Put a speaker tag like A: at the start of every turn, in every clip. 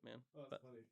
A: man.
B: Oh, that's funny.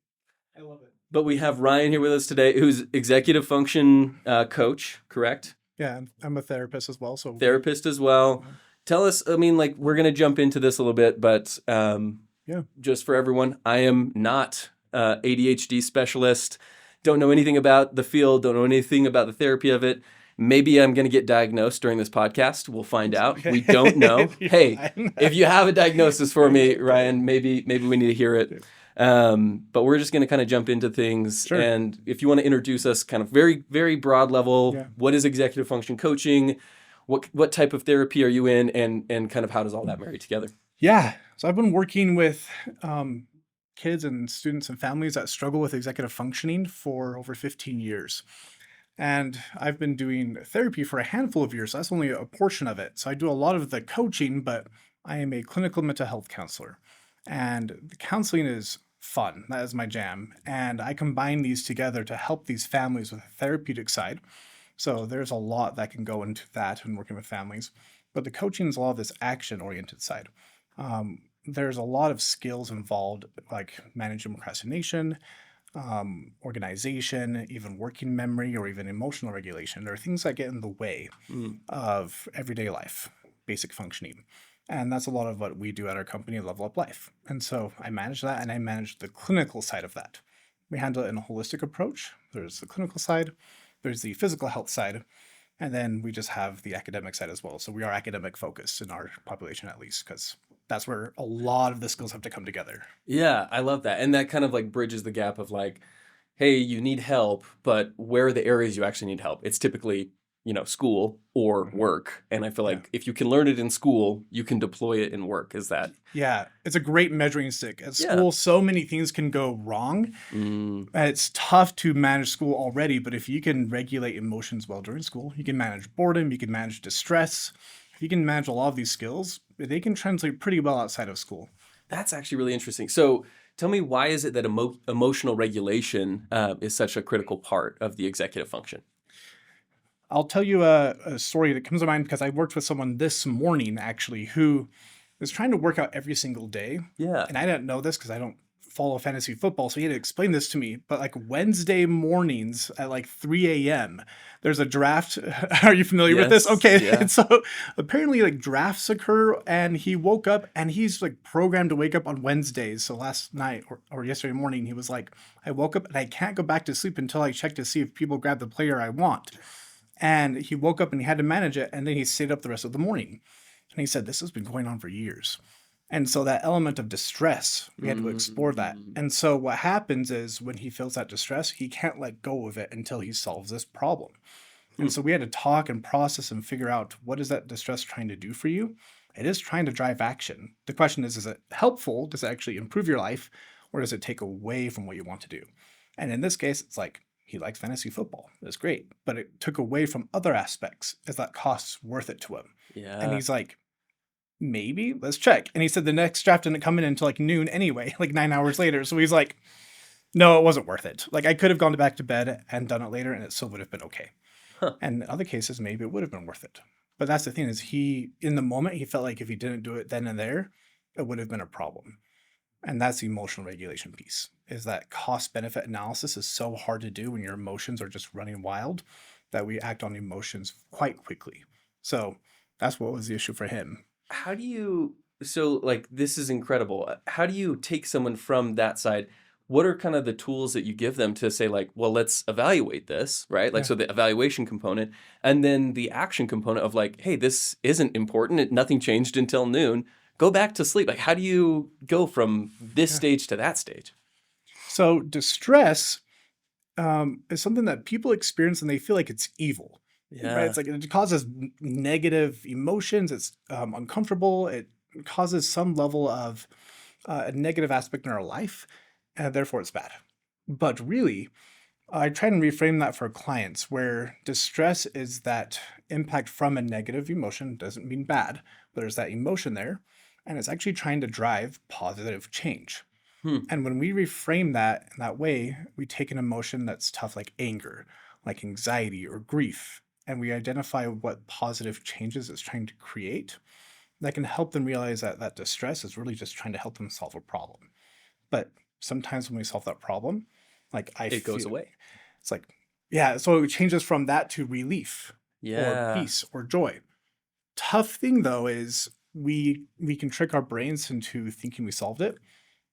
B: I love it.
A: But we have Ryan here with us today, who's executive function coach, correct?
B: Yeah, I'm a therapist as well. So
A: Therapist as well. Tell us, I mean, like, we're going to jump into this a little bit, but
B: yeah,
A: just for everyone, I am not ADHD specialist. Don't know anything about the field. Don't know anything about the therapy of it. Maybe I'm going to get diagnosed during this podcast. We'll find out. We don't know. Hey, if you have a diagnosis for me, Ryan, maybe we need to hear it. But we're just going to kind of jump into things.
B: Sure.
A: And if you want to introduce us kind of very, very broad level,
B: Yeah.
A: what is executive function coaching? What type of therapy are you in? And kind of how does all that marry together?
B: Yeah. So I've been working with kids and students and families that struggle with executive functioning for over 15 years. And I've been doing therapy for a handful of years. So that's only a portion of it. So I do a lot of the coaching, but I am a clinical mental health counselor. And the counseling is fun. That is my jam. And I combine these together to help these families with a therapeutic side. So there's a lot that can go into that and working with families. But the coaching is a lot of this action-oriented side. There's a lot of skills involved, like managing procrastination, organization, even working memory, or even emotional regulation. There are things that get in the way of everyday life, basic functioning. And that's a lot of what we do at our company, Level Up Life. And so I manage that, and I manage the clinical side of that. We handle it in a holistic approach. There's the clinical side, there's the physical health side, and then we just have the academic side as well. So we are academic focused in our population, at least, because that's where a lot of the skills have to come together.
A: Yeah, I love that. And that kind of like bridges the gap of like, hey, you need help, but where are the areas you actually need help? It's typically, school or work. And I feel like if you can learn it in school, you can deploy it in work. Is that?
B: Yeah, it's a great measuring stick. At
A: Yeah.
B: school, so many things can go wrong. It's tough to manage school already, but if you can regulate emotions well during school, you can manage boredom, you can manage distress. If you can manage a lot of these skills, they can translate pretty well outside of school.
A: That's actually really interesting. So tell me, why is it that emotional regulation is such a critical part of the executive function?
B: I'll tell you a story that comes to mind because I worked with someone this morning, actually, who was trying to work out every single day.
A: Yeah.
B: And I didn't know this because I don't follow fantasy football, so he had to explain this to me. But like Wednesday mornings at like 3 a.m., there's a draft. Are you familiar with this? Okay.
A: Yeah.
B: And so apparently like drafts occur, and he woke up and he's like programmed to wake up on Wednesdays. So last night or yesterday morning, he was like, I woke up and I can't go back to sleep until I check to see if people grab the player I want. And he woke up and he had to manage it, and then he stayed up the rest of the morning. And he said, this has been going on for years. And so that element of distress, we had to explore that. And so what happens is when he feels that distress, he can't let go of it until he solves this problem. And so we had to talk and process and figure out, what is that distress trying to do for you? It is trying to drive action. The question is it helpful? Does it actually improve your life? Or does it take away from what you want to do? And in this case, it's like, he likes fantasy football. That's great. But it took away from other aspects. Is that cost worth it to him?
A: Yeah.
B: And he's like, maybe, let's check. And he said the next draft didn't come in until like noon anyway, like 9 hours later. So he's like, no, it wasn't worth it. Like I could have gone back to bed and done it later and it still would have been okay. And in other cases, maybe it would have been worth it. But that's the thing is in the moment, he felt like if he didn't do it then and there, it would have been a problem. And that's the emotional regulation piece, is that cost benefit analysis is so hard to do when your emotions are just running wild that we act on emotions quite quickly. So that's what was the issue for him.
A: So like, this is incredible. How do you take someone from that side? What are kind of the tools that you give them to say like, well, let's evaluate this, right? Like, so the evaluation component, and then the action component of like, hey, this isn't important. Nothing changed until noon. Go back to sleep. Like, how do you go from this stage to that stage?
B: So distress is something that people experience and they feel like it's evil.
A: Yeah.
B: Right? It's like it causes negative emotions. It's uncomfortable. It causes some level of a negative aspect in our life, and therefore it's bad. But really, I try and reframe that for clients where distress is that impact from a negative emotion. Doesn't mean bad, but there's that emotion there, and it's actually trying to drive positive change. And when we reframe that in that way, we take an emotion that's tough, like anger, like anxiety or grief, and we identify what positive changes it's trying to create. That can help them realize that that distress is really just trying to help them solve a problem. But sometimes when we solve that problem, like I
A: It goes
B: feel
A: away.
B: it's like, yeah, so it changes from that to relief or
A: Yeah.
B: peace or joy. Tough thing though is we can trick our brains into thinking we solved it.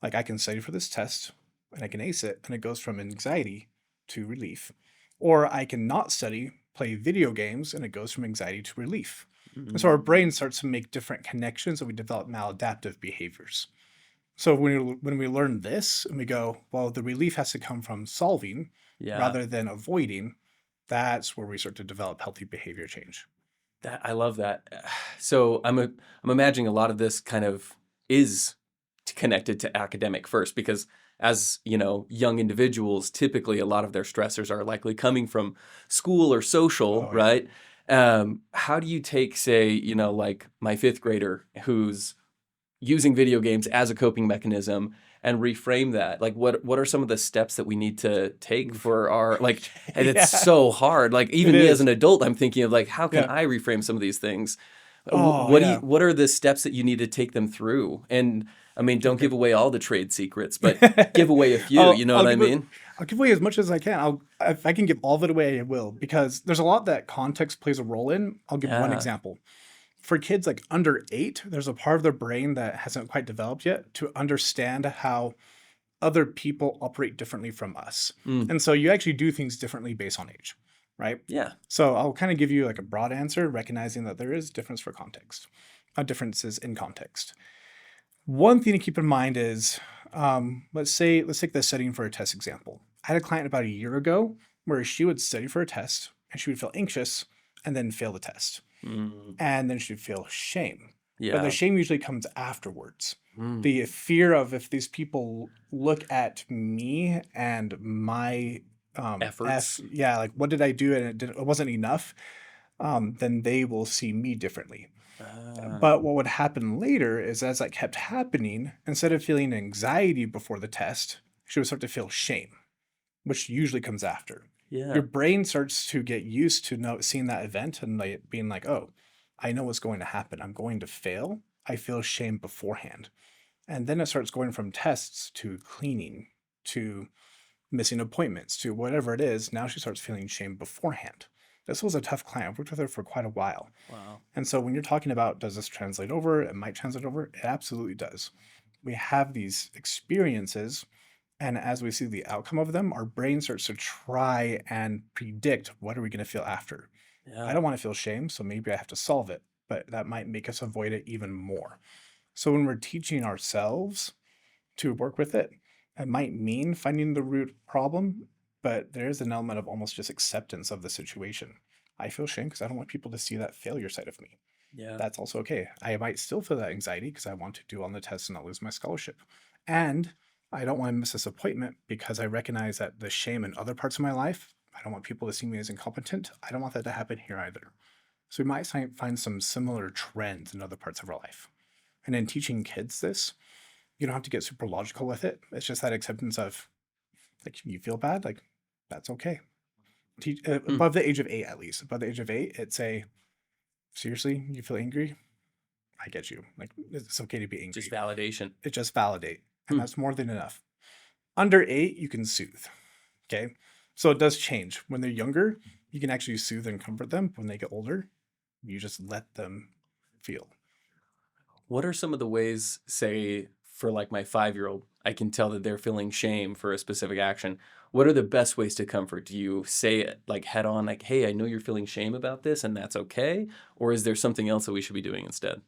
B: Like I can study for this test and I can ace it, and it goes from anxiety to relief. Or I can not study, play video games, and it goes from anxiety to relief. And so our brain
A: Mm.
B: starts to make different connections and we develop maladaptive behaviors. So when we learn this and we go, well, the relief has to come from solving
A: Yeah.
B: rather than avoiding, that's where we start to develop healthy behavior change.
A: That I love that. So I'm imagining a lot of this kind of is connected to academic first because as you know, young individuals, typically a lot of their stressors are likely coming from school or social,
B: Oh yeah.
A: right? How do you take, say, you know, like my fifth grader who's using video games as a coping mechanism and reframe that? Like what are some of the steps that we need to take
B: Oof.
A: for our like and it's
B: Yeah,
A: so hard. Like
B: it
A: even me as
B: is.
A: an adult, I'm thinking of like how can
B: Yeah.
A: I reframe some of these things?
B: Oh yeah.
A: What are the steps that you need to take them through? And I mean, don't
B: Okay.
A: give away all the trade secrets, but give away a few,
B: I'll
A: you know
B: I'll
A: what I
B: give it
A: mean?
B: I'll give away as much as I can. I'll If I can give all of it away, I will, because there's a lot that context plays a role in. I'll give one
A: Yeah.
B: example. For kids like under 8, there's a part of their brain that hasn't quite developed yet to understand how other people operate differently from us.
A: Mm,
B: And so you actually do things differently based on age, right?
A: yeah.
B: So I'll kind of give you like a broad answer, recognizing that there is difference for context, differences in context. One thing to keep in mind is, let's take the studying for a test example. I had a client about a year ago where she would study for a test and she would feel anxious and then fail the test.
A: Mm,
B: And then she'd feel shame. But the
A: yeah.
B: shame usually comes afterwards.
A: Mm,
B: The fear of, if these people look at me and my
A: efforts.
B: yeah, like what did I do and it wasn't enough, then they will see me differently.
A: Ah,
B: But what would happen later is, as that kept happening, instead of feeling anxiety before the test, she would start to feel shame, which usually comes after. Your
A: yeah.
B: brain starts to get used to seeing that event and like being like, oh, I know what's going to happen. I'm going to fail. I feel shame beforehand. And then it starts going from tests to cleaning to missing appointments to whatever it is. Now she starts feeling shame beforehand. This was a tough client. I've worked with her for quite a while.
A: Wow.
B: And so when you're talking about, does this translate over? It might translate over. It absolutely does. We have these experiences, and as we see the outcome of them, our brain starts to try and predict, what are we going to feel after? I
A: Yeah.
B: don't want to feel shame, so maybe I have to solve it, but that might make us avoid it even more. So when we're teaching ourselves to work with it, it might mean finding the root problem, but there is an element of almost just acceptance of the situation. I feel shame because I don't want people to see that failure side of me.
A: Yeah.
B: That's also okay. I might still feel that anxiety because I want to do on the test and not lose my scholarship. And I don't want to miss this appointment because I recognize that the shame in other parts of my life, I don't want people to see me as incompetent. I don't want that to happen here either. So we might find some similar trends in other parts of our life. And in teaching kids this, you don't have to get super logical with it. It's just that acceptance of, like, you feel bad, like, that's okay.
A: Mm,
B: Above the age of 8, at least. Above the age of 8, it's a, seriously, you feel angry? I get you. Like, it's okay to be
A: just
B: angry.
A: validation.
B: It just validate, and
A: Hmm.
B: that's more than enough. Under 8, you can soothe. Okay, so it does change. When they're younger, you can actually soothe and comfort them. When they get older, you just let them feel.
A: What are some of the ways, say, for like my 5-year-old, I can tell that they're feeling shame for a specific action? What are the best ways to comfort? Do you say it like head on, like, hey, I know you're feeling shame about this and that's okay? Or is there something else that we should be doing instead?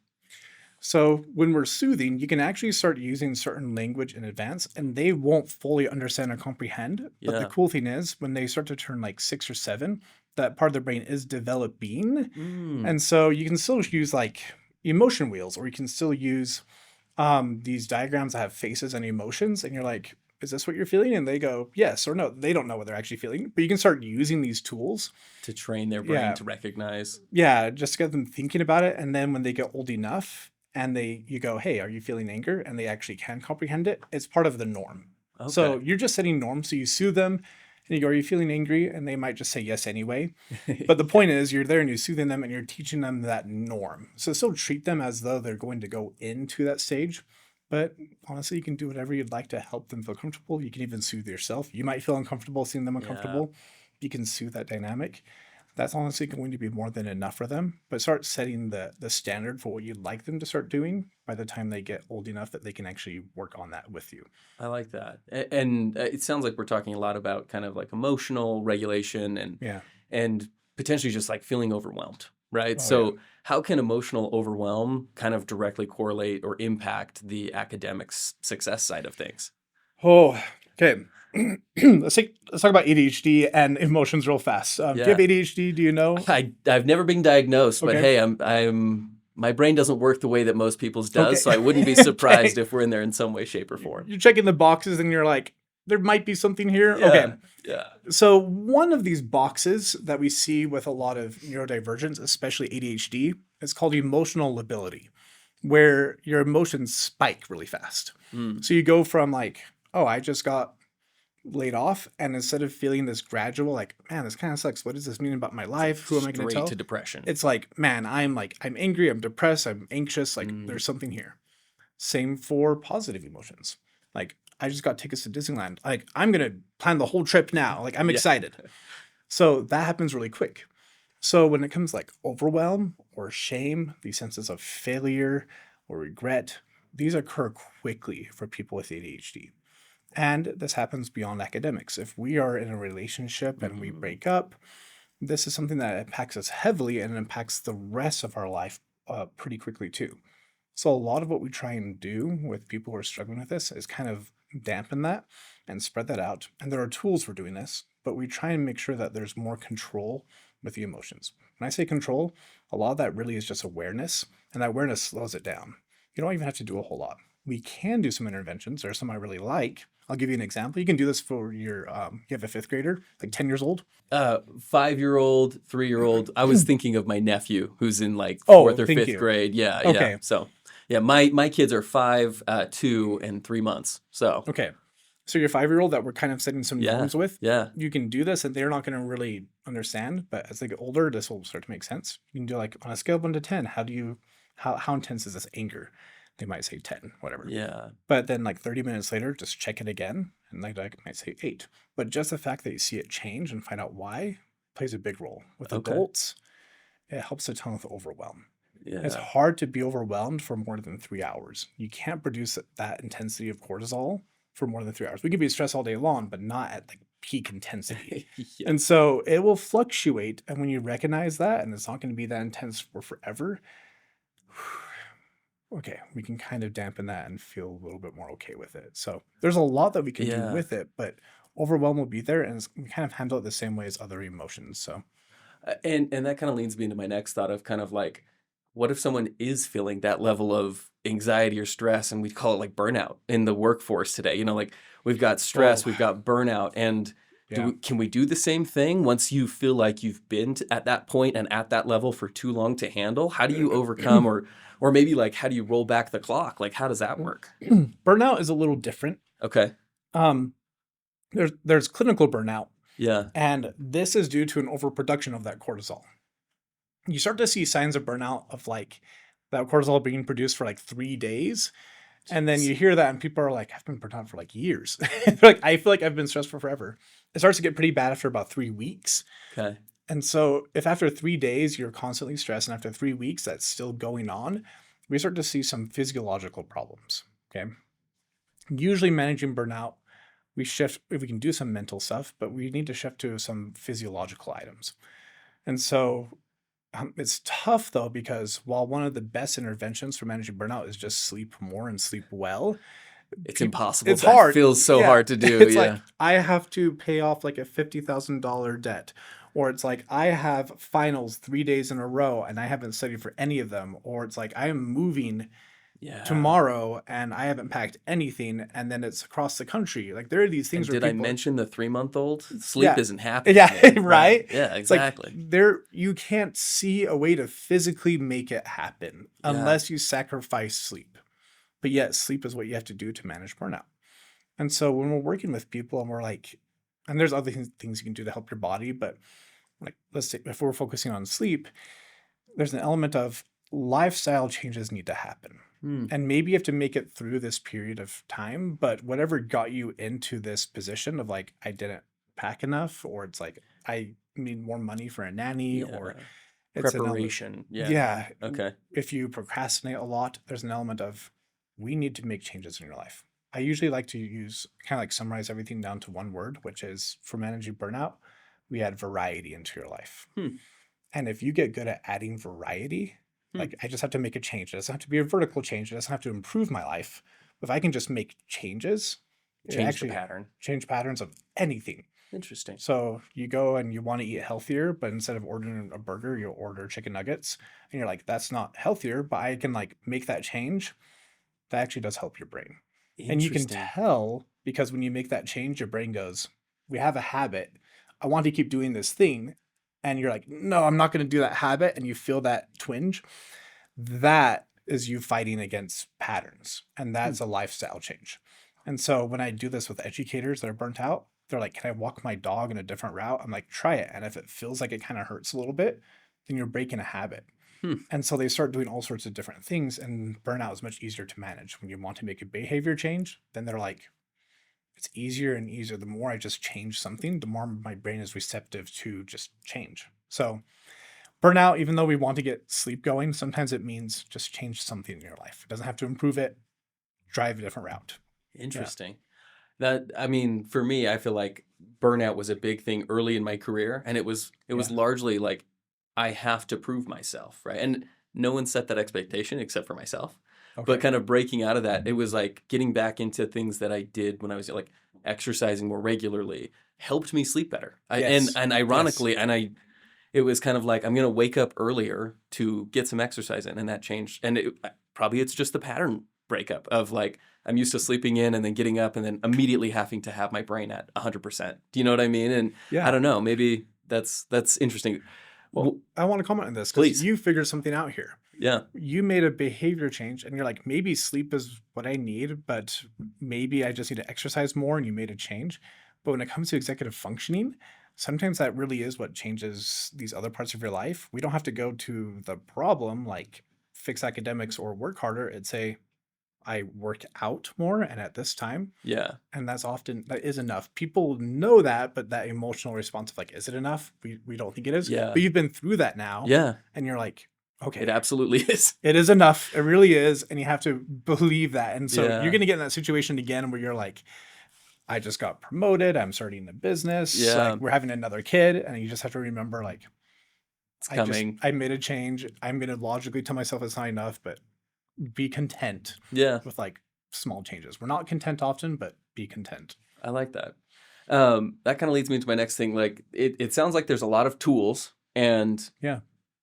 B: So when we're soothing, you can actually start using certain language in advance, and they won't fully understand or comprehend. But the
A: Yeah.
B: cool thing is, when they start to turn like 6 or 7, that part of their brain is developing.
A: Mm,
B: And so you can still use like emotion wheels, or you can still use these diagrams that have faces and emotions. And you're like, is this what you're feeling? And they go, yes or no. They don't know what they're actually feeling, but you can start using these tools.
A: to train their brain
B: Yeah.
A: to recognize.
B: Yeah, just to get them thinking about it, and then when they get old enough and you go, "Hey, are you feeling anger?" and they actually can comprehend it, it's part of the norm. So
A: Okay.
B: you're just setting norms. So you soothe them and you go, "Are you feeling angry?" And they might just say yes anyway. But the point is, you're there and you're soothing them and you're teaching them that norm. So still treat them as though they're going to go into that stage, But honestly, you can do whatever you'd like to help them feel comfortable. You can even soothe yourself. You might feel uncomfortable seeing them
A: Yeah,
B: uncomfortable. You can soothe that dynamic. That's honestly going to be more than enough for them. But start setting the standard for what you'd like them to start doing by the time they get old enough that they can actually work on that with you.
A: I like that. And it sounds like we're talking a lot about kind of like emotional regulation
B: Yeah.
A: and potentially just like feeling overwhelmed, right?
B: Oh yeah.
A: So how can emotional overwhelm kind of directly correlate or impact the academic success side of things?
B: Oh, okay. Let's talk about ADHD and emotions real fast. Do you have
A: Yeah.
B: ADHD? Do you know?
A: I've never been diagnosed, but
B: Okay.
A: hey, I'm my brain doesn't work the way that most people's does,
B: Okay.
A: so I wouldn't be surprised
B: Okay.
A: if we're in there in some way, shape, or form.
B: You're checking the boxes and you're like, there might be something here. Okay.
A: Yeah, yeah.
B: So one of these boxes that we see with a lot of neurodivergence, especially ADHD, is called emotional lability, where your emotions spike really fast.
A: Mm.
B: So you go from like, oh, I just got laid off, and instead of feeling this gradual, like, man, this kind of sucks. What does this mean about my life? Who am I going to
A: Straight
B: tell?
A: to depression.
B: It's like, man, I'm angry, I'm depressed, I'm anxious. Like,
A: Mm.
B: there's something here. Same for positive emotions. Like, I just got tickets to Disneyland. Like, I'm going to plan the whole trip now. Like, I'm
A: Yeah.
B: excited. So that happens really quick. So when it comes like overwhelm or shame, these senses of failure or regret, these occur quickly for people with ADHD. And this happens beyond academics. If we are in a relationship and we
A: Mm.
B: break up, this is something that impacts us heavily and impacts the rest of our life pretty quickly too. So a lot of what we try and do with people who are struggling with this is kind of dampen that and spread that out. And there are tools for doing this, but we try and make sure that there's more control with the emotions. When I say control, a lot of that really is just awareness, and that awareness slows it down. You don't even have to do a whole lot. We can do some interventions. There are some I really like. I'll give you an example. You can do this for your, you have a fifth grader, like 10 years old.
A: 5-year-old, 3-year-old. I was thinking of my nephew who's in like
B: Oh,
A: fourth or
B: thank
A: fifth
B: you.
A: grade. Yeah, yeah.
B: Okay.
A: So yeah, my kids are 5, 2, and 3 months. So
B: Okay. So your 5-year-old that we're kind of setting some
A: yeah,
B: norms with,
A: yeah.
B: you can do this and they're not going to really understand. But as they get older, this will start to make sense. You can do like on a scale of 1 to 10, how intense is this anger? They might say 10, whatever.
A: Yeah.
B: But then like 30 minutes later, just check it again. And like I might say 8. But just the fact that you see it change and find out why plays a big role. With
A: Okay.
B: adults, it helps a ton with overwhelm. It's
A: Yeah.
B: hard to be overwhelmed for more than 3 hours. You can't produce that intensity of cortisol for more than 3 hours. We can be stressed all day long, but not at like peak intensity.
A: Yeah.
B: And so it will fluctuate. And when you recognize that, and it's not going to be that intense for forever, okay, we can kind of dampen that and feel a little bit more okay with it. So there's a lot that we can do
A: Yeah.
B: with it, but overwhelm will be there, and we kind of handle it the same way as other emotions. So
A: And that kind of leads me into my next thought of kind of like, what if someone is feeling that level of anxiety or stress, and we call it like burnout in the workforce today? You know, like we've got stress,
B: oh
A: we've got burnout, and
B: yeah.
A: can we do the same thing once you feel like you've been at that point and at that level for too long to handle? How do you overcome, or maybe like how do you roll back the clock? Like how does that work?
B: Burnout is a little different.
A: Okay.
B: Um, there's clinical burnout,
A: Yeah.
B: and this is due to an overproduction of that cortisol. You start to see signs of burnout of like that cortisol being produced for like 3 days. And then
A: Jeez.
B: you hear that and people are like, I've been burnt out for like years. They're like, I feel like I've been stressed for forever. It starts to get pretty bad after about 3 weeks.
A: Okay.
B: And so if after 3 days you're constantly stressed and after 3 weeks that's still going on, we start to see some physiological problems. Okay. Usually managing burnout, we shift, if we can do some mental stuff, but we need to shift to some physiological items. And so it's tough though, because while one of the best interventions for managing burnout is just sleep more and sleep well,
A: It's
B: peop-
A: impossible.
B: it's
A: That
B: hard.
A: feels so
B: Yeah.
A: hard to do.
B: It's
A: Yeah.
B: like I have to pay off like a $50,000 debt, or it's like I have finals 3 days in a row and I haven't studied for any of them, or it's like I am moving
A: Yeah.
B: tomorrow and I haven't packed anything, and then it's across the country. Like there are these
A: And
B: things where
A: did I
B: people,
A: mention the 3-month-old? Sleep
B: yeah,
A: isn't happening.
B: yeah,
A: Man.
B: right.
A: Yeah,
B: It's like
A: exactly.
B: there you can't see a way to physically make it happen
A: Yeah.
B: unless you sacrifice sleep. But yet sleep is what you have to do to manage burnout. And so when we're working with people and we're like, and there's other things you can do to help your body, but like let's say if we're focusing on sleep, there's an element of lifestyle changes need to happen.
A: Hmm.
B: And maybe you have to make it through this period of time, but whatever got you into this position of like, I didn't pack enough, or it's like, I need more money for a nanny, or
A: Yeah.
B: it's an element.
A: Preparation. Yeah.
B: Yeah.
A: Okay.
B: If you procrastinate a lot, there's an element of we need to make changes in your life. I usually like to use kind of like summarize everything down to one word, which is for managing burnout, we add variety into your life.
A: Hmm.
B: And if you get good at adding variety,
A: Hmm.
B: like I just have to make a change. It doesn't have to be a vertical change. It doesn't have to improve my life. If I can just make changes, it
A: Change the
B: actually
A: pattern.
B: change patterns of anything.
A: Interesting.
B: So you go and you want to eat healthier, but instead of ordering a burger, you'll order chicken nuggets. And you're like, that's not healthier, but I can like make that change. That actually does help your brain. And you can
A: Interesting.
B: tell because when you make that change, your brain goes, we have a habit. I want to keep doing this thing. And you're like, no, I'm not going to do that habit. And you feel that twinge. That is you fighting against patterns. And
A: Hmm.
B: that's a lifestyle change. And so when I do this with educators that are burnt out, they're like, can I walk my dog in a different route? I'm like, try it. And if it feels like it kind of hurts a little bit, then you're breaking a habit.
A: Hmm.
B: And so they start doing all sorts of different things. And burnout is much easier to manage. When you want to make a behavior change, then they're like, it's easier and easier. The more I just change something, the more my brain is receptive to just change. So burnout, even though we want to get sleep going, sometimes it means just change something in your life. It doesn't have to improve it, drive a different route. Yeah.
A: Interesting. That I mean, for me, I feel like burnout was a big thing early in my career, and it was
B: Yeah.
A: largely like I have to prove myself, right? And no one set that expectation except for myself. But
B: Okay.
A: kind of breaking out of that, it was like getting back into things that I did when I was like exercising more regularly helped me sleep better.
B: Yes.
A: And
B: Yes.
A: ironically, it was kind of like I'm gonna wake up earlier to get some exercise in, and that changed. And probably it's just the pattern breakup of like I'm used to sleeping in and then getting up and then immediately having to have my brain at 100%. Do you know what I mean? And I
B: Yeah.
A: don't know, maybe that's interesting.
B: Well, I want to comment on this because
A: Please,
B: you figured something out here.
A: yeah,
B: You made a behavior change and you're like, maybe sleep is what I need, but maybe I just need to exercise more, and you made a change. But when it comes to executive functioning, sometimes that really is what changes these other parts of your life. We don't have to go to the problem like fix academics or work harder. It's a I work out more and at this time.
A: yeah,
B: And that is enough. People know that, but that emotional response of like, is it enough? We don't think it is.
A: yeah,
B: But you've been through that now,
A: yeah.
B: and you're like,
A: It
B: okay,
A: absolutely is.
B: it is enough. It really is. And you have to believe that. And so you're
A: Yeah,
B: gonna get in that situation again where you're like, I just got promoted, I'm starting a business,
A: yeah,
B: like we're having another kid, and you just have to remember, like,
A: it's coming.
B: I made a change. I'm gonna logically tell myself it's not enough, but be content
A: Yeah,
B: with like small changes. We're not content often, but be content.
A: I like that. That kind of leads me to my next thing. Like it sounds like there's a lot of tools, and
B: Yeah.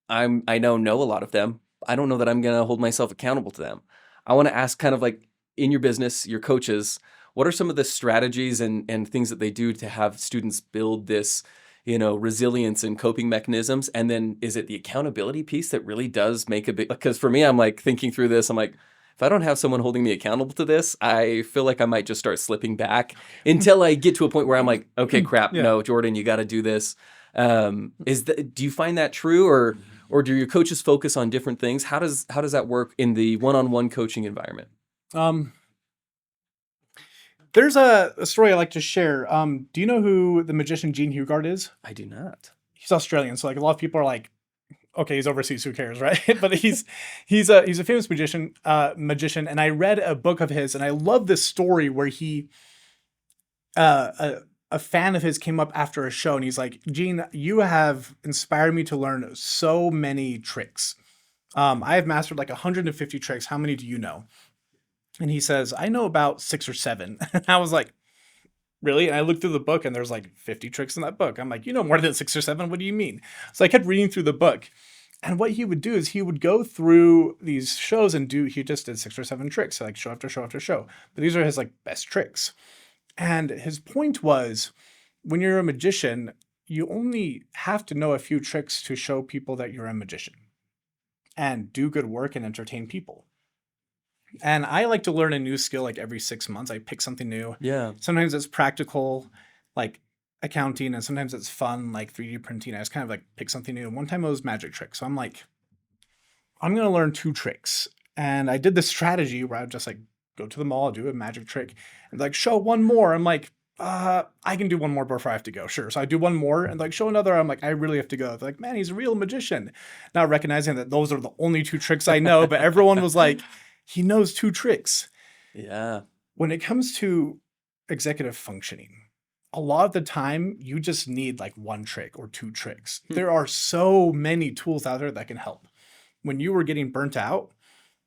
A: I know a lot of them. I don't know that I'm gonna hold myself accountable to them. I want to ask kind of like in your business, your coaches, what are some of the strategies and things that they do to have students build this, resilience and coping mechanisms? And then is it the accountability piece that really does make a big, because for me, I'm like thinking through this, I'm like, if I don't have someone holding me accountable to this, I feel like I might just start slipping back until I get to a point where I'm like, okay, crap,
B: Yeah.
A: no, Jordan, you got to do this. Do you find that true, or do your coaches focus on different things? How does that work in the one-on-one coaching environment?
B: Um, there's a story I like to share. Do you know who the magician Gene Hugard is?
A: I do not.
B: He's Australian, so like a lot of people are like, okay, he's overseas, who cares, right? But he's a famous magician, and I read a book of his, and I love this story where he a fan of his came up after a show, and he's like, Gene, you have inspired me to learn so many tricks. I have mastered like 150 tricks. How many do you know? And he says, I know about 6 or 7. And I was like, really? And I looked through the book and there's like 50 tricks in that book. I'm like, you know more than 6 or 7. What do you mean? So I kept reading through the book. And what he would do is he would go through these shows and he just did 6 or 7 tricks, like show after show after show. But these are his like best tricks. And his point was, when you're a magician, you only have to know a few tricks to show people that you're a magician and do good work and entertain people. And I like to learn a new skill like every 6 months. I pick something new.
A: Yeah.
B: Sometimes it's practical, like accounting, and sometimes it's fun, like 3D printing. I just kind of like pick something new. One time it was magic tricks. So I'm like, I'm going to learn 2 tricks. And I did this strategy where I would just like go to the mall, do a magic trick, and like show one more. I'm like, I can do one more before I have to go. Sure. So I do one more and like show another. I'm like, I really have to go. They're like, man, he's a real magician. Not recognizing that those are the only two tricks I know, but everyone was like, he knows two tricks.
A: Yeah.
B: When it comes to executive functioning, a lot of the time you just need like one trick or two tricks. There are so many tools out there that can help. When you were getting burnt out,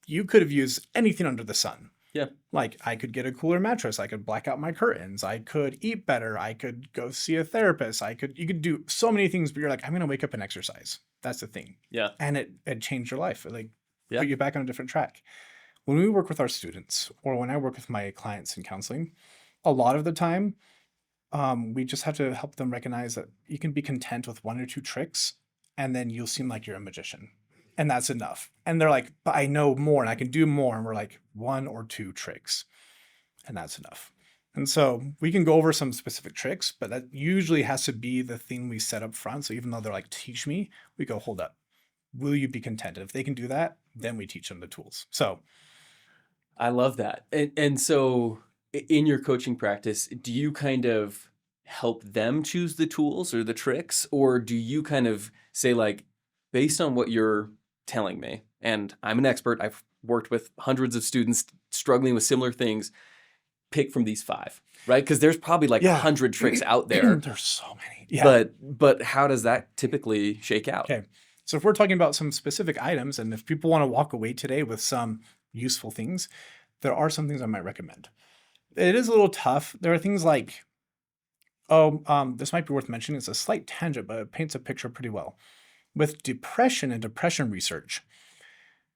B: you could have used anything under the sun.
A: Yeah.
B: Like I could get a cooler mattress. I could black out my curtains. I could eat better. I could go see a therapist. You could do so many things, but you're like, I'm going to wake up and exercise. That's the thing.
A: Yeah.
B: And it changed your life. It like
A: Yeah.
B: put you back on a different track. When we work with our students or when I work with my clients in counseling, a lot of the time, we just have to help them recognize that you can be content with one or two tricks and then you'll seem like you're a magician. And that's enough. And they're like, but I know more and I can do more. And we're like, one or two tricks. And that's enough. And so we can go over some specific tricks, but that usually has to be the thing we set up front. So even though they're like, teach me, we go, hold up. Will you be content? If they can do that, then we teach them the tools. So
A: I love that. And so in your coaching practice, do you kind of help them choose the tools or the tricks? Or do you kind of say like, based on what you're telling me, and I'm an expert, I've worked with hundreds of students struggling with similar things, pick from these 5, right? Because there's probably like 100 tricks out there.
B: There's so many. Yeah.
A: But how does that typically shake out?
B: Okay. So if we're talking about some specific items, and if people want to walk away today with some useful things, there are some things I might recommend. It is a little tough. There are things like, this might be worth mentioning. It's a slight tangent, but it paints a picture pretty well. With depression and depression research,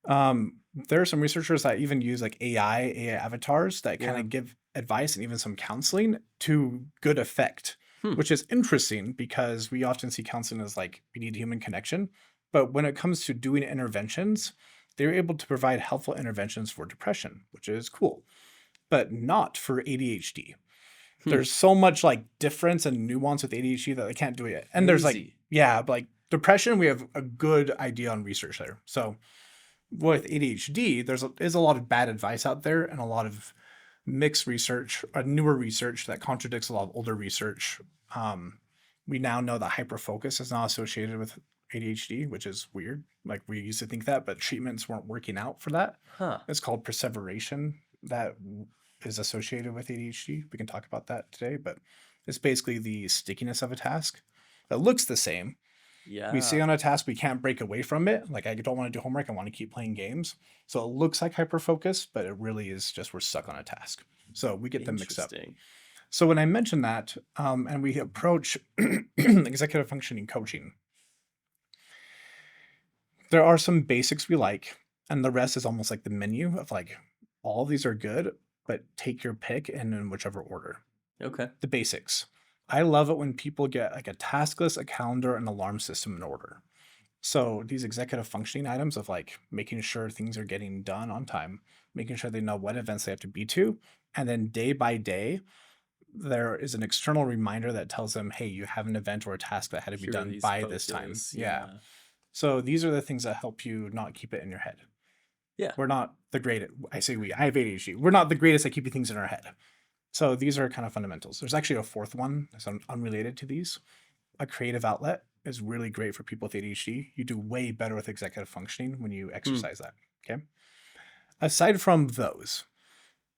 B: there are some researchers that even use like AI avatars that kind of give advice and even some counseling to good effect, which is interesting because we often see counseling as like, we need human connection. But when it comes to doing interventions, they're able to provide helpful interventions for depression, which is cool, but not for ADHD. There's so much like difference and nuance with ADHD that they can't do it. And there's like, like depression, we have a good idea on research there. So with ADHD, is a lot of bad advice out there and a lot of mixed research, newer research that contradicts a lot of older research. We now know that hyperfocus is not associated with ADHD, which is weird. Like we used to think that, but treatments weren't working out for that. It's called perseveration that is associated with ADHD. We can talk about that today, but it's basically the stickiness of a task that looks the same.
A: Yeah.
B: We stay on a task, we can't break away from it. Like I don't want to do homework, I want to keep playing games. So it looks like hyperfocus, but it really is just we're stuck on a task. So we get them mixed up. So when I mention that, and we approach executive functioning coaching, there are some basics we like, and the rest is almost like the menu of like, all of these are good, but take your pick and in whichever order.
A: Okay.
B: The basics. I love it when people get like a task list, a calendar, and alarm system in order. So these executive functioning items of like making sure things are getting done on time, making sure they know what events they have to be to, and then day by day, there is an external reminder that tells them, hey, you have an event or a task that had to be done by this time. Yeah. So these are the things that help you not keep it in your head.
A: Yeah.
B: We're not the greatest. I have ADHD. We're not the greatest at keeping things in our head. So these are kind of fundamentals. There's actually a fourth one that's unrelated to these. A creative outlet is really great for people with ADHD. You do way better with executive functioning when you exercise that. Okay. Aside from those,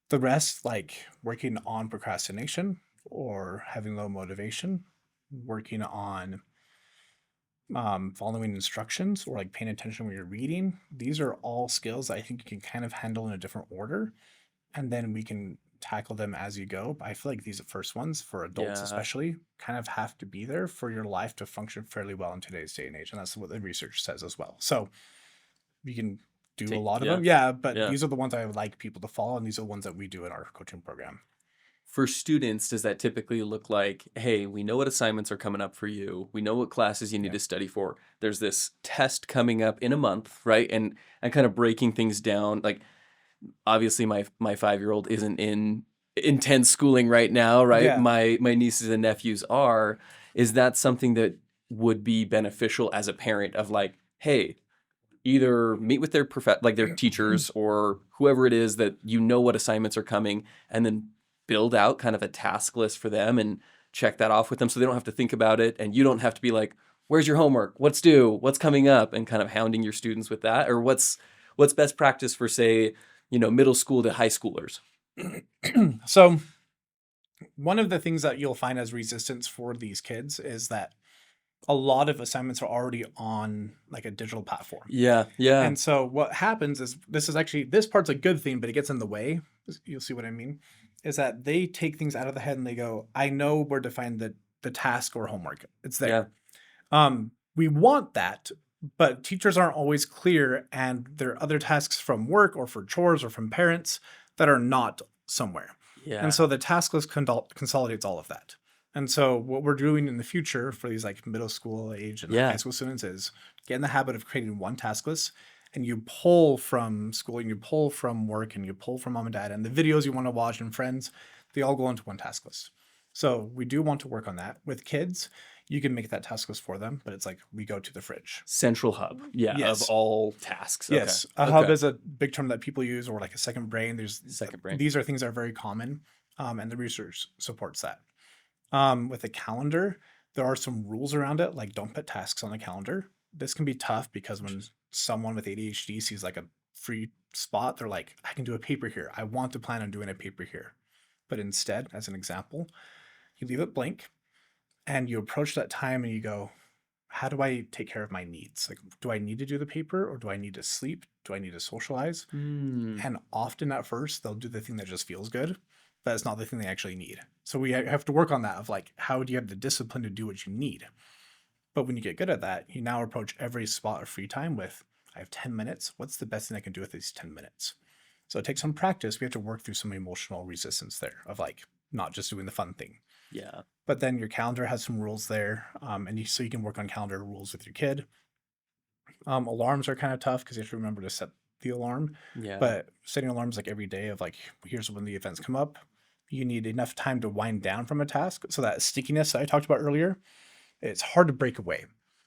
B: the rest, like working on procrastination or having low motivation, working on following instructions or like paying attention when you're reading, these are all skills that I think you can kind of handle in a different order. And then we can tackle them as you go. But I feel like these first ones for adults especially kind of have to be there for your life to function fairly well in today's day and age. And that's what the research says as well. So you can do a lot of them. But these are the ones I would like people to follow. And these are the ones that we do in our coaching program.
A: For students, does that typically look like, hey, we know what assignments are coming up for you. We know what classes you need to study for. There's this test coming up in a month, right? And kind of breaking things down. Like, obviously, my 5-year-old isn't in intense schooling right now, right?
B: Yeah.
A: My nieces and nephews are. Is that something that would be beneficial as a parent of like, hey, either meet with their like their teachers or whoever it is that you know what assignments are coming, and then build out kind of a task list for them and check that off with them so they don't have to think about it, and you don't have to be like, where's your homework? What's due? What's coming up? And kind of hounding your students with that, or what's best practice for, say, middle school to high schoolers?
B: So one of the things that you'll find as resistance for these kids is that a lot of assignments are already on like a digital platform.
A: Yeah, yeah,
B: And so what happens is this part's a good thing, but it gets in the way. You'll see what I mean. Is that they take things out of the head and they go, I know where to find the task or homework. It's
A: yeah,
B: there. We want that, but teachers aren't always clear, and there are other tasks from work or for chores or from parents that are not somewhere.
A: yeah,
B: And so the task list consolidates all of that. And so what we're doing in the future for these like middle school age and high
A: yeah.
B: school students is get in the habit of creating one task list, and you pull from school and you pull from work and you pull from mom and dad and the videos you want to watch and friends, they all go into one task list. So we do want to work on that with kids. You can make that task list for them, but it's like we go to the fridge.
A: Central hub, yeah, of
B: Yes.
A: all tasks.
B: Yes. A hub is a big term that people use, or like a second brain.
A: Second brain.
B: These are things that are very common, and the research supports that. With a calendar, there are some rules around it, like don't put tasks on a calendar. This can be tough because when someone with ADHD sees like a free spot, they're like, I can do a paper here. I want to plan on doing a paper here. But instead, as an example, you leave it blank and you approach that time and you go, how do I take care of my needs? Like, do I need to do the paper, or do I need to sleep? Do I need to socialize? And often at first, they'll do the thing that just feels good, but it's not the thing they actually need. So we have to work on that of like, how do you have the discipline to do what you need? But when you get good at that, you now approach every spot of free time with, I have 10 minutes. What's the best thing I can do with these 10 minutes? So it takes some practice. We have to work through some emotional resistance there of like not just doing the fun thing.
A: Yeah.
B: But then your calendar has some rules there, so you can work on calendar rules with your kid. Alarms are kind of tough because you have to remember to set the alarm.
A: Yeah.
B: But setting alarms like every day of like, here's when the events come up. You need enough time to wind down from a task. So that stickiness that I talked about earlier, it's hard to break away,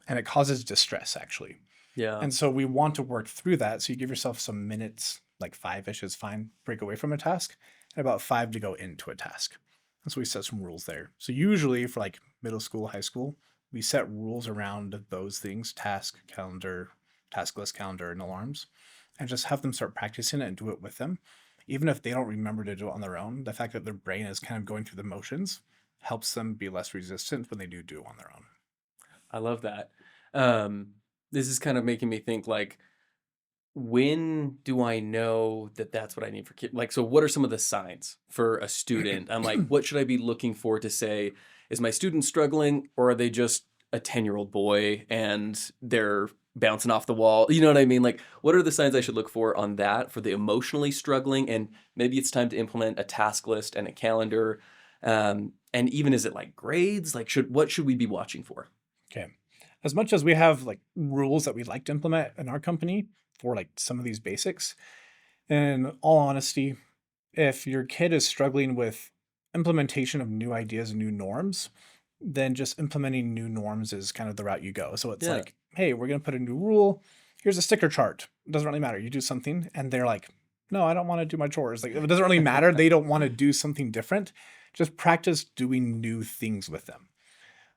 B: and it causes distress actually.
A: Yeah.
B: And so we want to work through that. So you give yourself some minutes, like 5-ish is fine, break away from a task, and about 5 to go into a task. And so we set some rules there. So usually for like middle school, high school, we set rules around those things: task, calendar, task list, calendar, and alarms, and just have them start practicing it and do it with them. Even if they don't remember to do it on their own, the fact that their brain is kind of going through the motions helps them be less resistant when they do it on their own.
A: I love that. This is kind of making me think like, when do I know that that's what I need for kids? Like, so what are some of the signs for a student? I'm like, what should I be looking for to say, is my student struggling, or are they just a 10-year-old boy and they're bouncing off the wall? You know what I mean? Like, what are the signs I should look for on that for the emotionally struggling? And maybe it's time to implement a task list and a calendar. And even, is it like grades? Like, what should we be watching for?
B: Okay. As much as we have like rules that we'd like to implement in our company for like some of these basics, in all honesty, if your kid is struggling with implementation of new ideas and new norms, then just implementing new norms is kind of the route you go. So it's
A: Yeah.
B: like, hey, we're going to put a new rule. Here's a sticker chart. It doesn't really matter. You do something and they're like, no, I don't want to do my chores. Like, it doesn't really matter. They don't want to do something different. Just practice doing new things with them,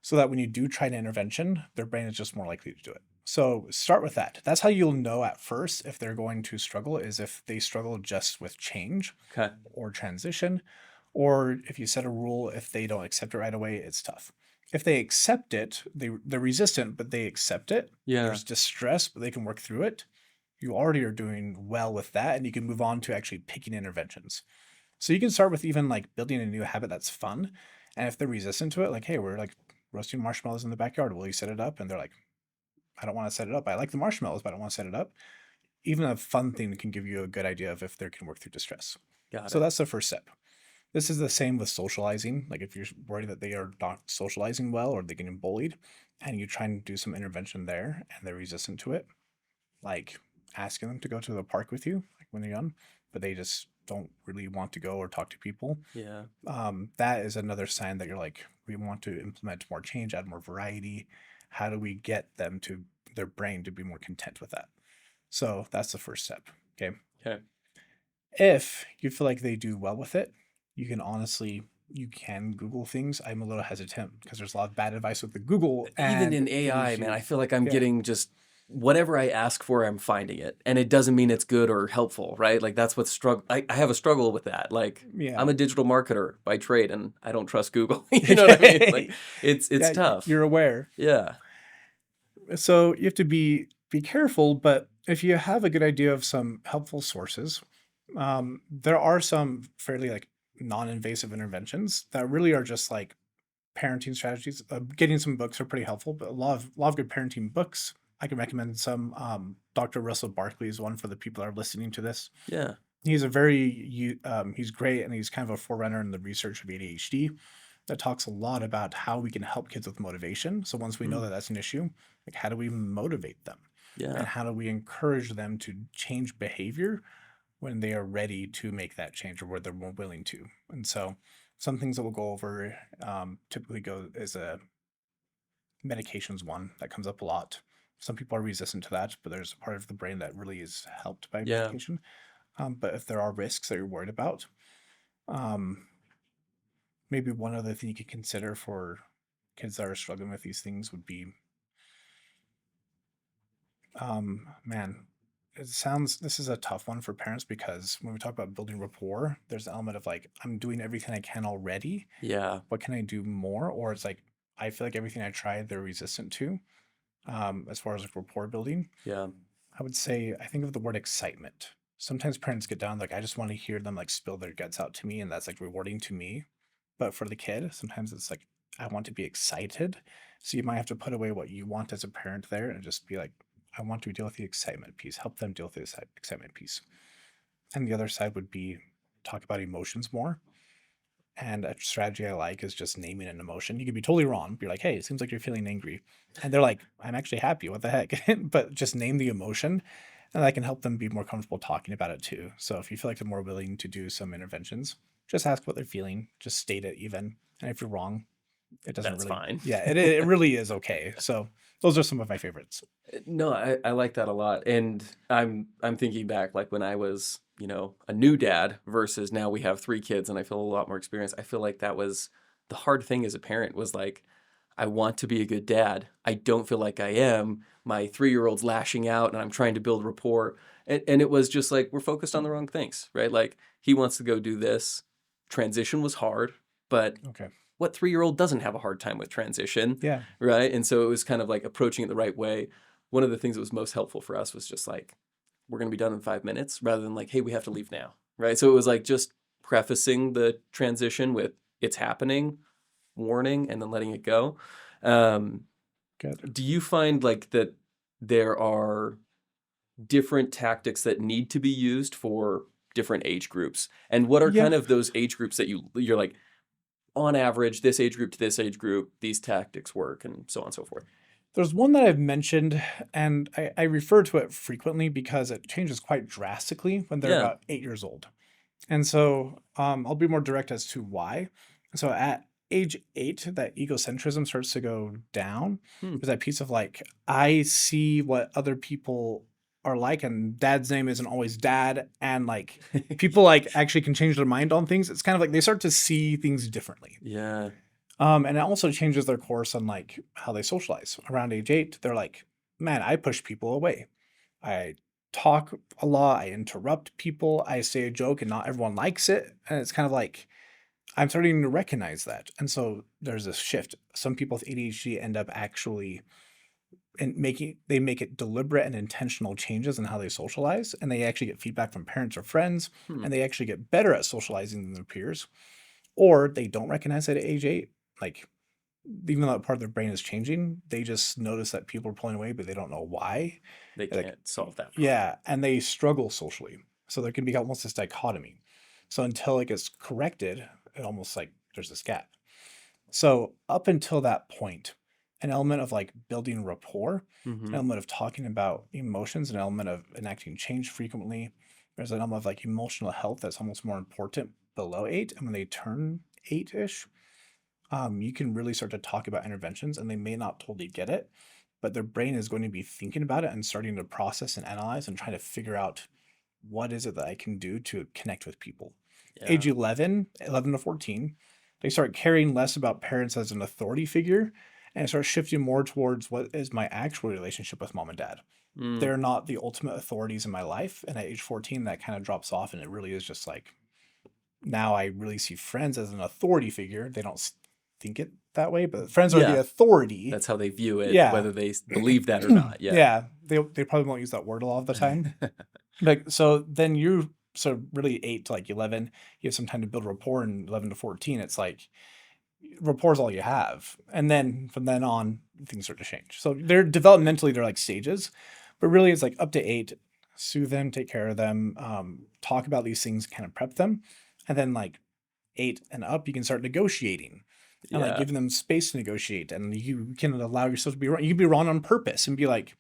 B: so that when you do try an intervention, their brain is just more likely to do it. So start with that. That's how you'll know at first if they're going to struggle, is if they struggle just with change
A: Okay.
B: or transition, or if you set a rule, if they don't accept it right away, it's tough. If they accept it, they're resistant, but they accept it.
A: Yeah.
B: There's distress, but they can work through it. You already are doing well with that, and you can move on to actually picking interventions. So you can start with even like building a new habit that's fun. And if they're resistant to it, like, hey, we're like roasting marshmallows in the backyard. Will you set it up? And they're like, I don't want to set it up. I like the marshmallows, but I don't want to set it up. Even a fun thing can give you a good idea of if they can work through distress.
A: Got
B: So
A: it.
B: that's the first step. This is the same with socializing. Like if you're worried that they are not socializing well or they're getting bullied, and you try and do some intervention there and they're resistant to it, like asking them to go to the park with you, like when they're young, but they just don't really want to go or talk to people.
A: Yeah.
B: That is another sign that you're like, we want to implement more change, add more variety. How do we get them to their brain to be more content with that? So that's the first step. Okay.
A: Okay.
B: If you feel like they do well with it, you can honestly, you can Google things. I'm a little hesitant because there's a lot of bad advice with the Google
A: Even
B: and
A: in AI, man,
B: ADHD.
A: I feel like I'm
B: Yeah.
A: getting just whatever I ask for, I'm finding it. And it doesn't mean it's good or helpful, right? Like that's what's I have a struggle with that. Like
B: Yeah.
A: I'm a digital marketer by trade and I don't trust Google. You know what I mean? Like it's
B: Yeah,
A: tough.
B: you're aware.
A: Yeah.
B: So you have to be careful, but if you have a good idea of some helpful sources, there are some fairly like non-invasive interventions that really are just like parenting strategies. Getting some books are pretty helpful, but a lot of good parenting books. I can recommend some. Dr. Russell Barkley is one for the people that are listening to this.
A: Yeah.
B: He's he's great, and he's kind of a forerunner in the research of ADHD that talks a lot about how we can help kids with motivation. So once we know
A: Mm,
B: that that's an issue, like how do we motivate them, and
A: yeah.
B: how do we encourage them to change behavior when they are ready to make that change or where they're more willing to. And so some things that we'll go over typically go as a medications one that comes up a lot. Some people are resistant to that, but there's a part of the brain that really is helped by
A: Yeah.
B: medication. But if there are risks that you're worried about, um, maybe one other thing you could consider for kids that are struggling with these things would be, man, this is a tough one for parents because when we talk about building rapport, there's an element of like, I'm doing everything I can already.
A: Yeah.
B: What can I do more? Or it's like, I feel like everything I tried, they're resistant to. As far as like rapport building,
A: Yeah.
B: I would say I think of the word excitement. Sometimes parents get down like I just want to hear them like spill their guts out to me, and that's like rewarding to me. But for the kid, sometimes it's like I want to be excited. So you might have to put away what you want as a parent there and just be like, I want to deal with the excitement piece. Help them deal with the excitement piece. And the other side would be talk about emotions more. And a strategy I like is just naming an emotion. You could be totally wrong. Be like, hey, it seems like you're feeling angry. And they're like, I'm actually happy. What the heck? But just name the emotion. And that can help them be more comfortable talking about it too. So if you feel like they're more willing to do some interventions, just ask what they're feeling. Just state it even. And if you're wrong, it doesn't
A: That's
B: really,
A: fine.
B: yeah, it really is okay. So those are some of my favorites.
A: No, I like that a lot. And I'm thinking back like when I was, a new dad versus now we have three kids and I feel a lot more experience. I feel like that was the hard thing as a parent was like, I want to be a good dad. I don't feel like I am. My 3-year-old's lashing out and I'm trying to build rapport. And it was just like, we're focused on the wrong things, right? Like he wants to go do this. Transition was hard, but
B: Okay.
A: what 3-year-old doesn't have a hard time with transition,
B: Yeah.
A: right? And so it was kind of like approaching it the right way. One of the things that was most helpful for us was just like, we're going to be done in 5 minutes rather than like, hey, we have to leave now, right? So it was like just prefacing the transition with it's happening, warning, and then letting it go. Um,
B: Good.
A: do you find like that there are different tactics that need to be used for different age groups? And what are
B: Yeah.
A: kind of those age groups that you're like, on average, this age group to this age group, these tactics work, and so on and so forth.
B: There's one that I've mentioned, and I refer to it frequently because it changes quite drastically when they're
A: Yeah.
B: about 8 years old. And so I'll be more direct as to why. So at age 8, that egocentrism starts to go down.
A: Hmm.
B: There's that piece of like, I see what other people are like, and dad's name isn't always dad. And like people like actually can change their mind on things. It's kind of like they start to see things differently.
A: Yeah.
B: And it also changes their course on like how they socialize. Around age 8, they're like, man, I push people away. I talk a lot. I interrupt people. I say a joke and not everyone likes it. And it's kind of like, I'm starting to recognize that. And so there's this shift. Some people with ADHD end up actually and they make it deliberate and intentional changes in how they socialize. And they actually get feedback from parents or friends.
A: Hmm.
B: And they actually get better at socializing than their peers. Or they don't recognize it at age 8. Like even though that part of their brain is changing, they just notice that people are pulling away, but they don't know why.
A: They
B: Like,
A: can't solve that problem.
B: yeah, and they struggle socially. So there can be almost this dichotomy. So until it gets corrected, it almost like there's this gap. So up until that point, an element of like building rapport, an
A: Mm-hmm.
B: element of talking about emotions, an element of enacting change frequently. There's an element of like emotional health that's almost more important below 8. And when they turn 8-ish, you can really start to talk about interventions and they may not totally get it, but their brain is going to be thinking about it and starting to process and analyze and trying to figure out what is it that I can do to connect with people.
A: Yeah.
B: Age 11 to 14, they start caring less about parents as an authority figure and start shifting more towards what is my actual relationship with mom and dad.
A: Mm.
B: They're not the ultimate authorities in my life. And at age 14, that kind of drops off. And it really is just like, now I really see friends as an authority figure. They don't think it that way, but friends are the
A: Yeah.
B: authority.
A: That's how they view it,
B: Yeah.
A: whether they believe that or not. Yeah.
B: Yeah. They probably won't use that word a lot of the time. Like, so then so really 8 to like 11, you have some time to build rapport, and 11 to 14, it's like rapport is all you have. And then from then on, things start to change. So they're developmentally, they're like stages, but really it's like up to 8, soothe them, take care of them, talk about these things, kind of prep them. And then like 8 and up, you can start negotiating and like
A: Yeah.
B: giving them space to negotiate. And you can allow yourself to be wrong. You can be wrong on purpose and be like,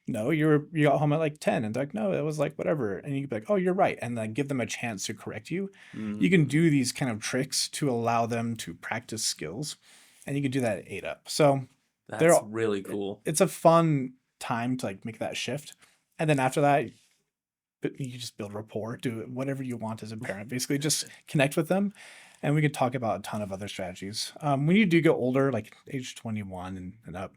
B: no, you got home at like 10, and they're like, no, it was like whatever. And you can be like, oh, you're right. And then give them a chance to correct you. You can
A: Mm.
B: do these kind of tricks to allow them to practice skills. And you can do that at 8 up. So they're
A: That's really cool.
B: it's a fun time to like make that shift. And then after that, you just build rapport, do whatever you want as a parent, basically just connect with them. And we could talk about a ton of other strategies. When you do get older, like age 21 and up,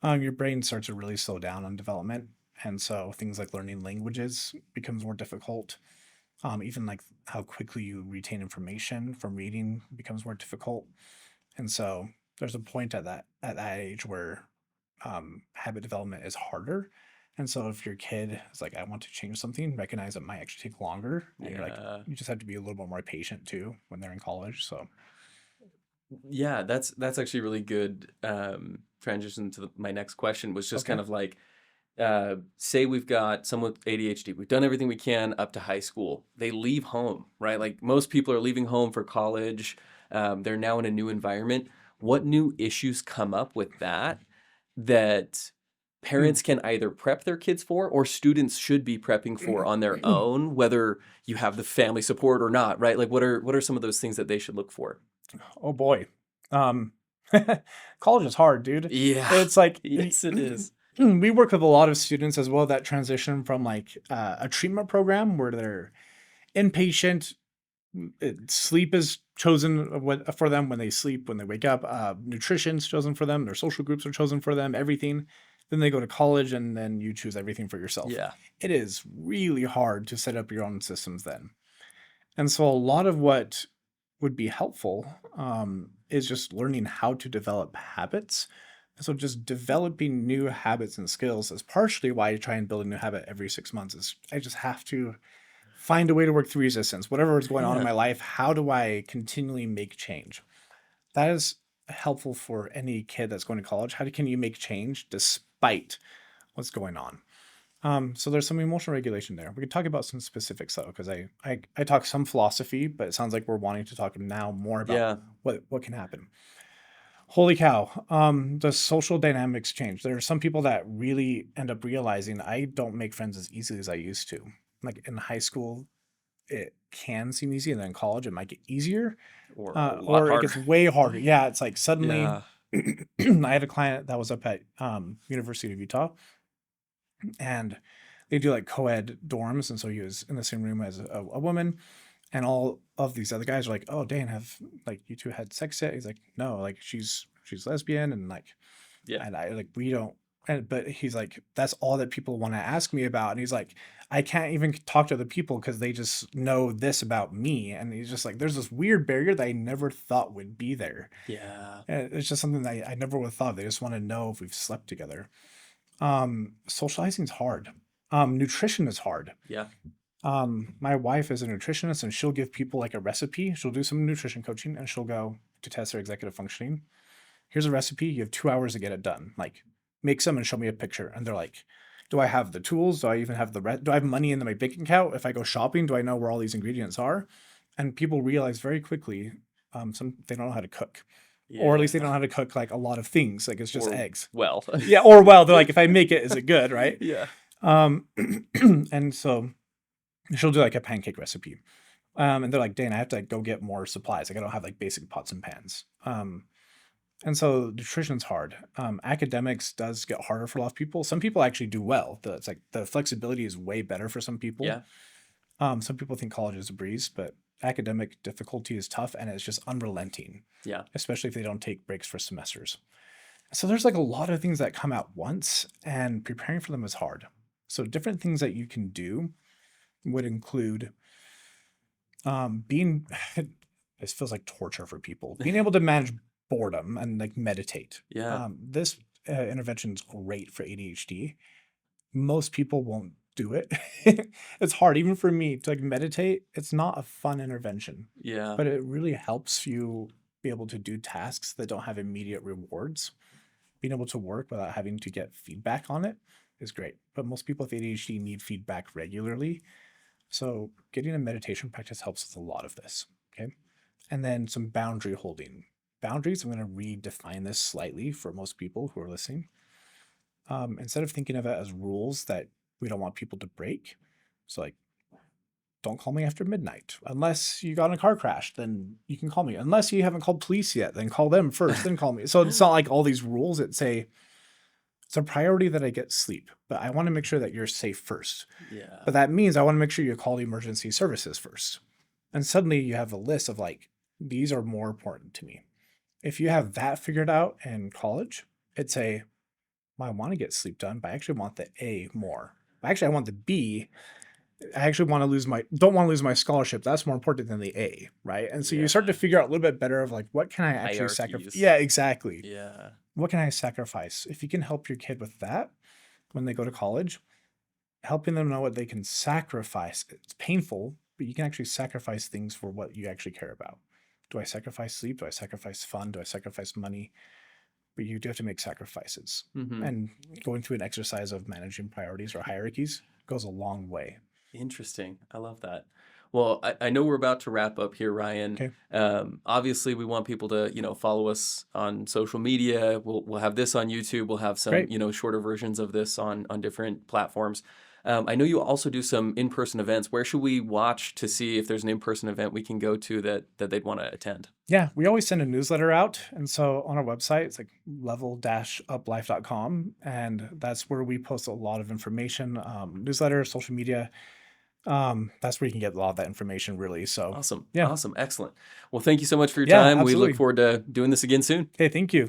B: your brain starts to really slow down on development. And so things like learning languages becomes more difficult. Even like how quickly you retain information from reading becomes more difficult. And so there's a point at that age where habit development is harder. And so if your kid is like, I want to change something, recognize it might actually take longer. And you're like,
A: Yeah.
B: you just have to be a little bit more patient too when they're in college. So
A: Yeah, that's actually really good transition to my next question was just
B: okay.
A: kind of like say we've got someone with ADHD. We've done everything we can up to high school. They leave home, right? Like most people are leaving home for college. They're now in a new environment. What new issues come up with that
B: Hmm.
A: parents can either prep their kids for or students should be prepping for on their own, whether you have the family support or not, right? Like what are some of those things that they should look for?
B: Oh boy. Um, college is hard, dude.
A: Yeah.
B: It's like
A: Yes, it is.
B: we work with a lot of students as well that transition from like a treatment program where they're inpatient. Sleep is chosen for them when they sleep, when they wake up. Nutrition's chosen for them. Their social groups are chosen for them. Everything. Then they go to college, and then you choose everything for yourself.
A: Yeah.
B: It is really hard to set up your own systems then. And so a lot of what would be helpful is just learning how to develop habits. So just developing new habits and skills is partially why I try and build a new habit every 6 months. Is I just have to find a way to work through resistance. Whatever is going on in
A: Yeah.
B: my life, how do I continually make change? That is helpful for any kid that's going to college. How can you make change despite what's going on? So there's some emotional regulation there. We could talk about some specifics though, because I talk some philosophy, but it sounds like we're wanting to talk now more about
A: Yeah.
B: what can happen. Holy cow. The social dynamics change. There are some people that really end up realizing I don't make friends as easily as I used to. Like in high school, it can seem easy, and then in college it might get easier,
A: Or a lot
B: or it gets
A: harder.
B: way harder. Yeah, it's like suddenly
A: Yeah.
B: I had a client that was up at University of Utah, and they do like co-ed dorms, and so he was in the same room as a woman, and all of these other guys are like, "Oh, Dan, have like you two had sex yet?" He's like, "No, like she's lesbian," and like,
A: Yeah.
B: and I like we don't. And, but he's like, that's all that people want to ask me about. And he's like, I can't even talk to other people because they just know this about me. And he's just like, there's this weird barrier that I never thought would be there.
A: Yeah.
B: And it's just something that I never would have thought. They just want to know if we've slept together. Socializing is hard. Nutrition is hard.
A: Yeah.
B: My wife is a nutritionist, and she'll give people like a recipe. She'll do some nutrition coaching, and she'll go to test their executive functioning. Here's a recipe. You have 2 hours to get it done. Like, make some and show me a picture. And they're like, do I have the tools? Do I even have do I have money in my bank account? If I go shopping, do I know where all these ingredients are? And people realize very quickly, they don't know how to cook, or at least they don't
A: Yeah.
B: know how to cook like a lot of things. Like it's just
A: Or
B: eggs.
A: well.
B: Yeah. Or well, they're like, if I make it, is it good? Right.
A: Yeah.
B: Um, and so she'll do like a pancake recipe. And they're like, Dan, I have to like go get more supplies. Like I don't have like basic pots and pans. And so nutrition's hard. Academics does get harder for a lot of people. Some people actually do well. It's like the flexibility is way better for some people.
A: Yeah.
B: Some people think college is a breeze, but academic difficulty is tough and it's just unrelenting,
A: Yeah.
B: especially if they don't take breaks for semesters. So there's like a lot of things that come at once, and preparing for them is hard. So different things that you can do would include being this feels like torture for people, being able to manage boredom and like meditate.
A: Yeah.
B: This intervention is great for ADHD. Most people won't do it. It's hard even for me to like meditate. It's not a fun intervention,
A: Yeah.
B: but it really helps you be able to do tasks that don't have immediate rewards. Being able to work without having to get feedback on it is great. But most people with ADHD need feedback regularly. So getting a meditation practice helps with a lot of this. Okay. And then some boundary holding. Boundaries, I'm going to redefine this slightly for most people who are listening. Instead of thinking of it as rules that we don't want people to break. So like, don't call me after midnight. Unless you got in a car crash, then you can call me. Unless you haven't called police yet, then call them first, then call me. So it's not like all these rules. It's a priority that I get sleep, but I want to make sure that you're safe first.
A: Yeah.
B: But that means I want to make sure you call the emergency services first. And suddenly you have a list of like, these are more important to me. If you have that figured out in college, it's well, I want to get sleep done, but I actually want the A more. Actually, I want the B. I actually don't want to lose my scholarship. That's more important than the A, right? And so you start to
A: Yeah.
B: figure out a little bit better of like, what can I actually sacrifice?
A: Hierarchies.
B: Yeah, exactly.
A: Yeah.
B: What can I sacrifice? If you can help your kid with that when they go to college, helping them know what they can sacrifice. It's painful, but you can actually sacrifice things for what you actually care about. Do I sacrifice sleep? Do I sacrifice fun? Do I sacrifice money? But you do have to make sacrifices.
A: Hmm.
B: And going through an exercise of managing priorities or hierarchies goes a long way.
A: Interesting. I love that. Well, I know we're about to wrap up here, Ryan.
B: Okay.
A: Obviously, we want people to, follow us on social media. We'll have this on YouTube. We'll have some,
B: Great.
A: shorter versions of this on different platforms. I know you also do some in-person events. Where should we watch to see if there's an in-person event we can go to that they'd want to attend?
B: Yeah, we always send a newsletter out. And so on our website, it's like level-uplife.com. And that's where we post a lot of information, newsletter, social media. That's where you can get a lot of that information, really. So
A: Awesome.
B: yeah.
A: Awesome. Excellent. Well, thank you so much for your
B: Yeah,
A: time. We look
B: absolutely.
A: forward to doing this again soon.
B: Okay, thank you.